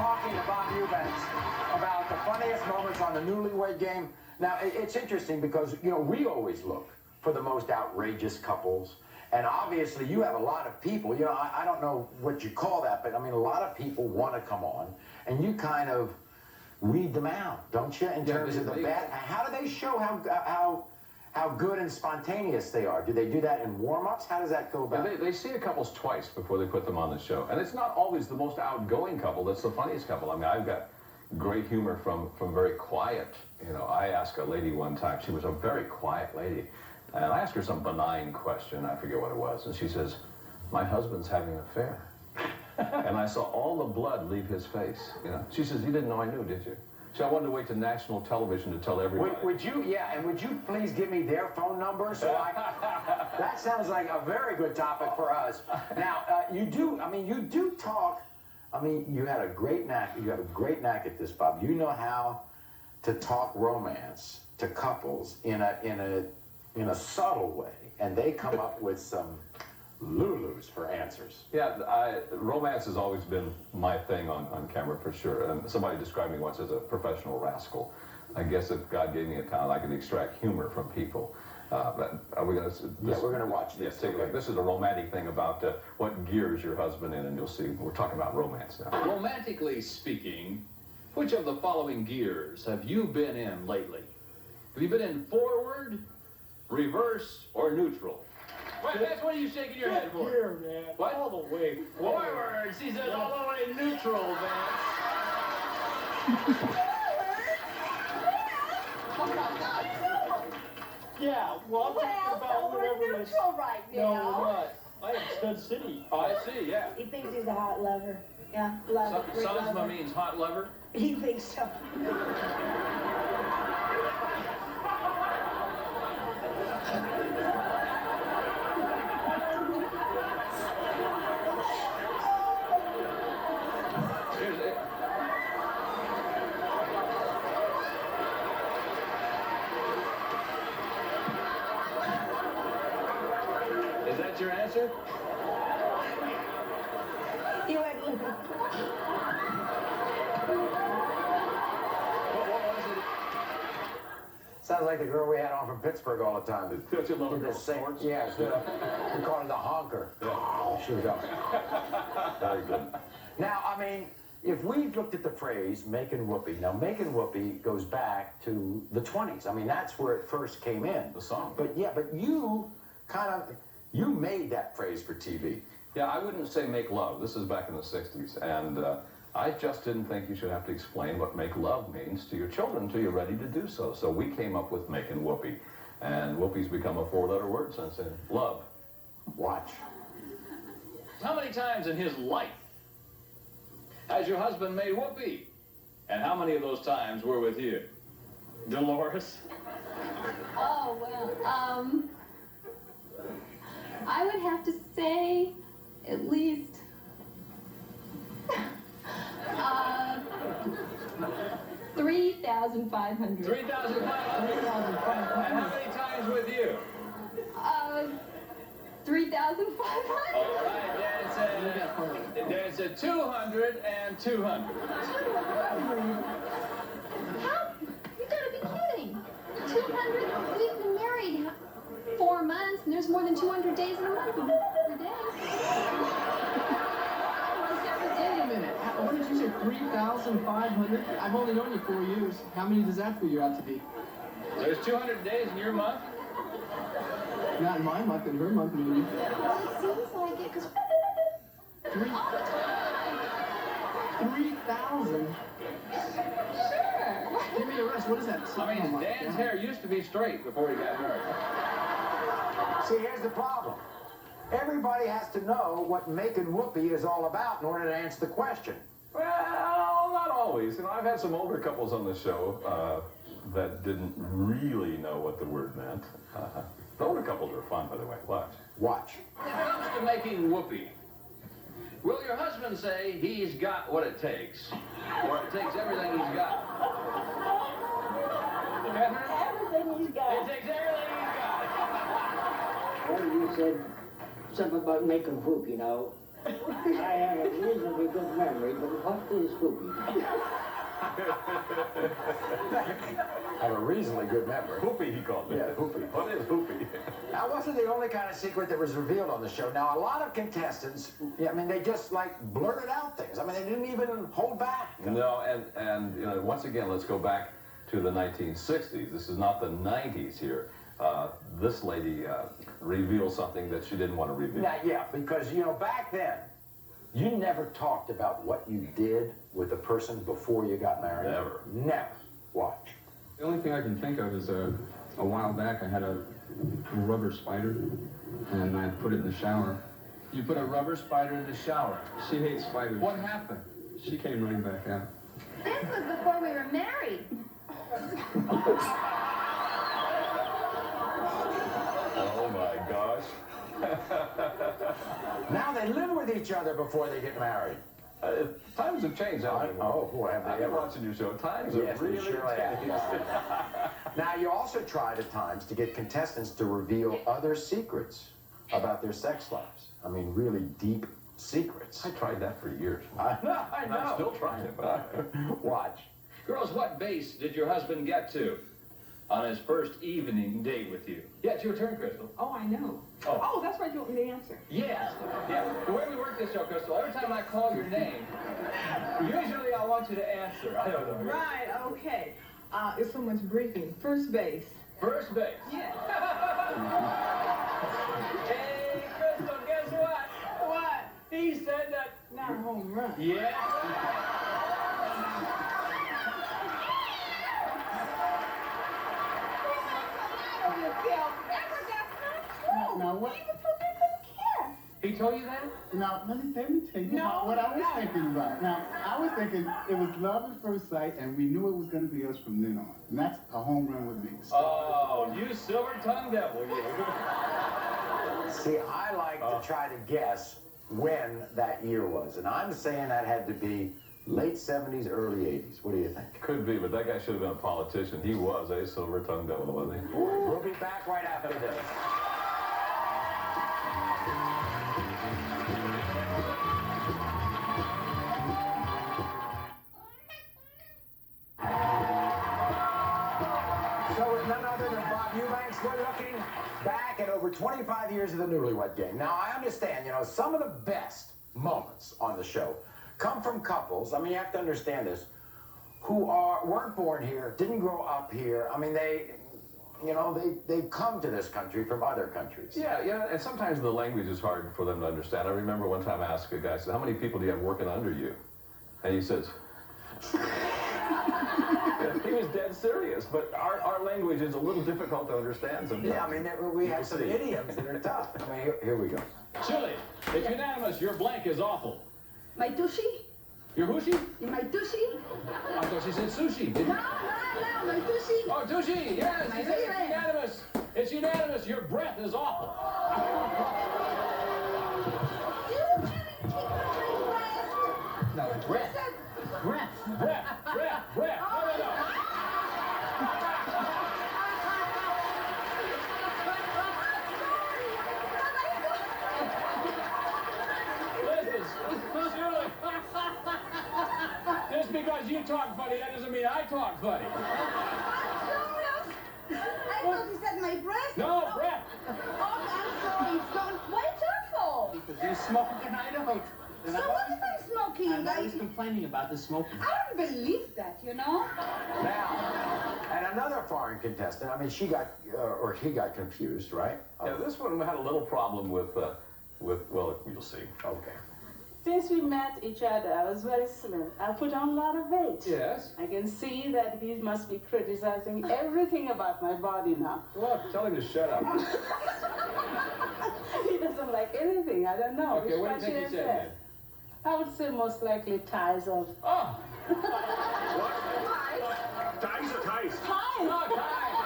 talking to Bob Eubanks about the funniest moments on the Newlywed Game. Now, it's interesting because, you know, we always look for the most outrageous couples. And obviously, you have a lot of people, you know, I don't know what you call that, but I mean, a lot of people want to come on, and you kind of weed them out, don't you, in terms of the bad? How do they show how good and spontaneous they are? Do they do that in warm-ups? How does that go about? Yeah, they see the couples twice before they put them on the show. And it's not always the most outgoing couple that's the funniest couple. I mean, I've got great humor from very quiet. You know, I asked a lady one time, she was a very quiet lady, and I asked her some benign question, I forget what it was, and she says, "My husband's having an affair." And I saw all the blood leave his face, you know. She says, "You didn't know I knew, did you?" So I wanted to wait to national television to tell everybody. Would you, yeah, and would you please give me their phone number so that sounds like a very good topic for us. Now, you do talk, I mean, you have a great knack at this, Bob. You know how to talk romance to couples in a subtle way, and they come up with some Lulus for answers. Yeah, romance has always been my thing on camera for sure. And somebody described me once as a professional rascal. I guess if God gave me a talent, I could extract humor from people. But are we going to? Yeah, we're going to watch this. Yes, take a look. This is a romantic thing about what gears your husband in, and you'll see. We're talking about romance now. Romantically speaking, which of the following gears have you been in lately? Have you been in forward, reverse, or neutral? Wait, that's what are you shaking your head for? Here, man. What? All the way forward. She says all the way neutral, man. Yeah, well, I'm talking about whatever it is. Neutral right now. No, we're not. I am Stud City. Oh, I see, yeah. He thinks he's a hot lover. Yeah, lover. Sunsma means hot lover? He thinks so. Is that your answer? You went. What was it? Sounds like the girl we had on from Pittsburgh all the time. Don't you love The same, yeah, we call her the honker. Yeah. She was up. Very good. Now, I mean, if we looked at the phrase making whoopee, now making whoopee goes back to the 20s. I mean, that's where it first came in. The song. But yeah, but you you made that phrase for TV. Yeah, I wouldn't say make love. This is back in the 60s. And I just didn't think you should have to explain what make love means to your children until you're ready to do so. So we came up with making whoopee. And whoopee's become a four-letter word since then. Love. Watch. How many times in his life has your husband made whoopee? And how many of those times were with you? Dolores? Oh, well, I would have to say at least 3,500. 3,500? And how many times with you? 3,500. All right, Dan said 200 and 200. 200? How? You gotta be kidding. 200? We've been married 4 months, and there's more than 200 days in a month. Every day. Wait a minute. What did you say? 3,500? I've only known you 4 years. How many does that figure out to be? There's 200 days in your month? Not in my month, in her month, maybe. Well, it seems like it, because all the time. 3,000? Sure. Give me a rest. What is that? I mean, Dan's hair used to be straight before he got married. See, here's the problem. Everybody has to know what making whoopee is all about in order to answer the question. Well, not always. You know, I've had some older couples on the show that didn't really know what the word meant. The older couples are fun, by the way. Watch. Watch. When it comes to making whoopee, will your husband say he's got what it takes, or it takes everything he's got? Everything he's got. It takes everything he's got. Well, you said something about making whoop, you know. I have a reasonably good memory, but what is whoopee? I have a reasonably good memory. Hoopy, he called it. Yeah, hoopy. What is hoopy? That wasn't the only kind of secret that was revealed on the show. Now, a lot of contestants, I mean, they just like blurted out things. I mean, they didn't even hold back. No, and you know, once again, let's go back to the 1960s. This is not the 90s here. This lady revealed something that she didn't want to reveal. Yeah, because, you know, back then, you never talked about what you did with the person before you got married. Never. Never. Watch. The only thing I can think of is a while back I had a rubber spider and I put it in the shower. You put a rubber spider in the shower. She hates spiders. What happened? She came running back out. This was before we were married. Oh my gosh. Now they live with each other before they get married. Times have changed, haven't they? Oh, boy, have I've they been ever. watching your show. Times Yes, have we really surely have. changed. Now, you also tried at times to get contestants to reveal other secrets about their sex lives. I mean, really deep secrets. I tried that for years. I know. I'm still trying it, but Watch. Girls, what base did your husband get to on his first evening date with you? Yeah, it's your turn, Crystal. Oh, I know. Oh. That's right, you want me to answer. Yes. Yeah. The way we work this show, Crystal, every time I call your name, usually I want you to answer. I don't know. Right, okay. It's so much briefing. First base. First base. Yeah. Hey, Crystal, guess what? What? He said that. Not a home run. Yeah. Now what? He told you that? Now let me tell you what I was thinking about. Now I was thinking it was love at first sight, and we knew it was going to be us from then on. And that's a home run with me. So, Oh, you silver-tongued devil, you. See, I like to try to guess when that year was. And I'm saying that had to be late 70s, early 80s. What do you think? could be, but that guy should have been a politician. He was a silver-tongued devil, wasn't he? We'll be back right after this. So with none other than Bob Eubanks, we're looking back at over 25 years of the Newlywed Game. Now, I understand, you know, some of the best moments on the show come from couples. I mean, you have to understand this, who weren't born here, didn't grow up here. I mean, they come to this country from other countries. Yeah, and sometimes the language is hard for them to understand. I remember one time I asked a guy, I said, how many people do you have working under you? And he says, he was dead serious, but our language is a little difficult to understand sometimes. Yeah, I mean, we have some idioms that are tough. I mean, here we go. Chili, it's unanimous. Your blank is awful. My tushy? Your whooshy? My tushy? I thought she said sushi. Didn't No, my tushy. Oh, tushy, yes. My She said it's favorite. unanimous. It's unanimous. Your breath is awful. You really kicked my breast. No, breath. Breath. Breath. No. Listen, Shirley. Just because you talk funny, that doesn't mean I talk funny. I thought you said my breast. No, breath. Oh, I'm sorry. It's gone. Why it's your fault? because you smoke and I don't. So what if I'm smoking? I'm always complaining about the smoking. I don't believe that, you know? Now, and another foreign contestant, I mean, she got, or he got confused, right? Yeah, this one had a little problem with well, you'll see. Okay. Since we met each other, I was very slim. I put on a lot of weight. Yes. I can see that he must be criticizing everything about my body now. Well, tell him to shut up. He doesn't like anything. I don't know. Okay, what do you think he said then? I would say most likely ties of... Oh! Ties or ties? Ties! No, time!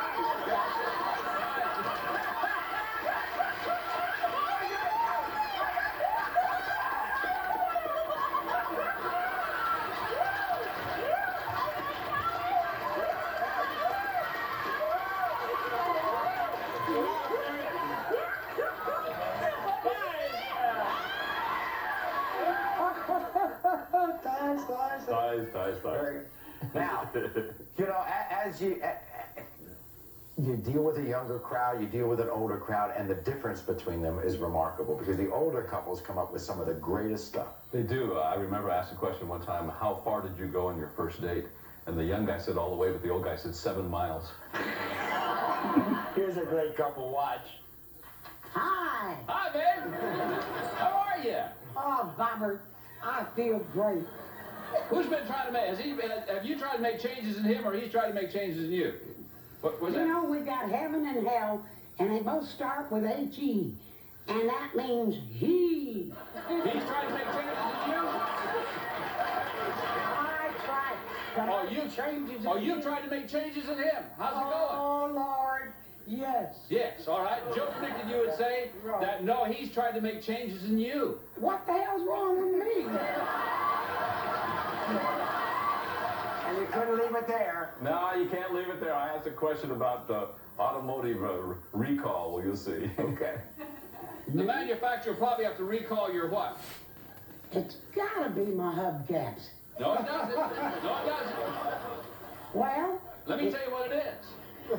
Thanks. Ties. Very good. Now, you know, as you deal with a younger crowd, you deal with an older crowd, and the difference between them is remarkable because the older couples come up with some of the greatest stuff. They do. I remember I asked a question one time, how far did you go on your first date? And the young guy said all the way, but the old guy said 7 miles. Here's a great couple. Watch. Hi. Hi, babe. How are you? Oh, Robert, I feel great. Who's been trying to make? Have you tried to make changes in him, or he's tried to make changes in you? What was that? You know, we got heaven and hell, and they both start with H-E, and that means he. He's trying to make changes in you? I tried. You've tried to make changes in him. How's it going? Oh, Lord, yes. Yes, all right. Joe predicted you would say that, no, he's tried to make changes in you. What the hell's wrong with me? And you couldn't leave it there. No, you can't leave it there. I asked a question about the automotive recall. Well, you'll see. Okay. The manufacturer will probably have to recall your what? It's gotta be my hubcaps. No, it doesn't. No, it doesn't. Well, Let me tell you what it is.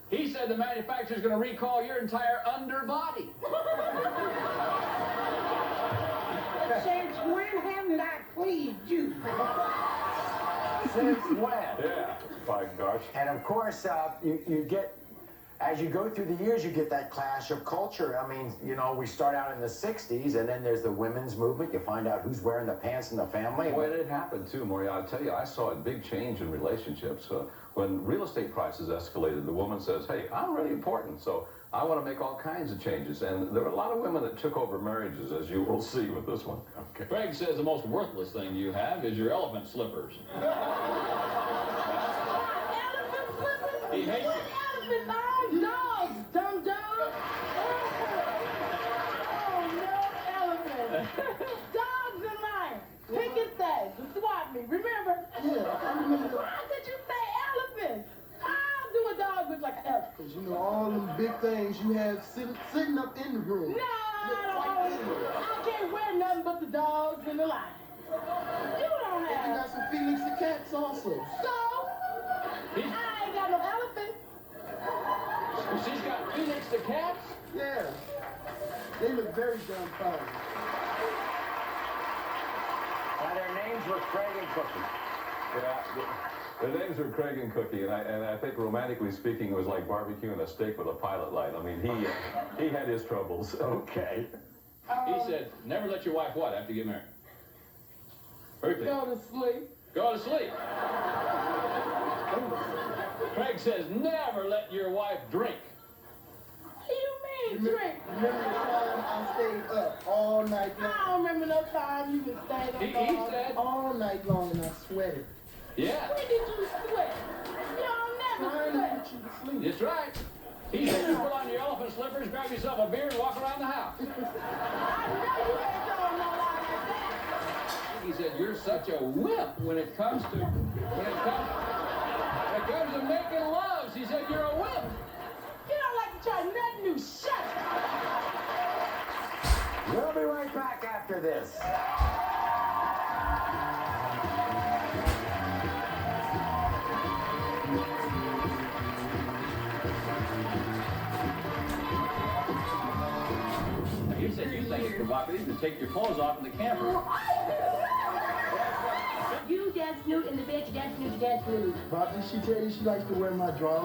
He said the manufacturer's going to recall your entire underbody. since when haven't I pleased you? Since when? Yeah, by gosh. And of course, you get, as you go through the years, you get that clash of culture. I mean, you know, we start out in the 60s, and then there's the women's movement. You find out who's wearing the pants in the family. Well, it happened too, Maury. I'll tell you, I saw a big change in relationships. When real estate prices escalated, the woman says, hey, I'm really important, so I want to make all kinds of changes. And there were a lot of women that took over marriages, as you will see with this one. Okay. Craig says the most worthless thing you have is your elephant slippers. He hates it. Elephant dogs, dumb dog. Oh, no elephant. Dogs and lions. Pick and things. Swat me. Remember? Yeah, I remember. Why did you say elephant? How do a dog look like an elephant? Because you know all them big things you have sitting up in the room. No, I can't wear nothing but the dogs and the lions. You don't You have. got some Felix the cats also. So, I ain't got no elephant. She's got Phoenix the cats. Yeah. They look very dumbfounded. Now, their names were Craig and Cookie. Yeah, their names were Craig and Cookie, and I think romantically speaking, it was like barbecuing a steak with a pilot light. I mean, he had his troubles. Okay. He said, never let your wife what after you get married? Very clear. Go to sleep. Go to sleep. Craig says, never let your wife drink. What do you mean, drink? Remember the time I stayed up all night I long? don't remember no time you been staying He up said, All night long, and I sweated. yeah, When did you sweat? You don't never Trying to sweat. get you to sleep. that's right. He said, you put on your elephant slippers, grab yourself a beer, and walk around the house. I know you ain't told no lie like that. He said, you're such a whip when it comes to making love. She said, you're a whip. You don't like to try nothing new. Shut up. We'll be right back after this. He said, you think it's provocative to take your clothes off in the camper. You dance nude in the bed, you dance nude, you dance nude. Bob, did she tell you she likes to wear my drawers?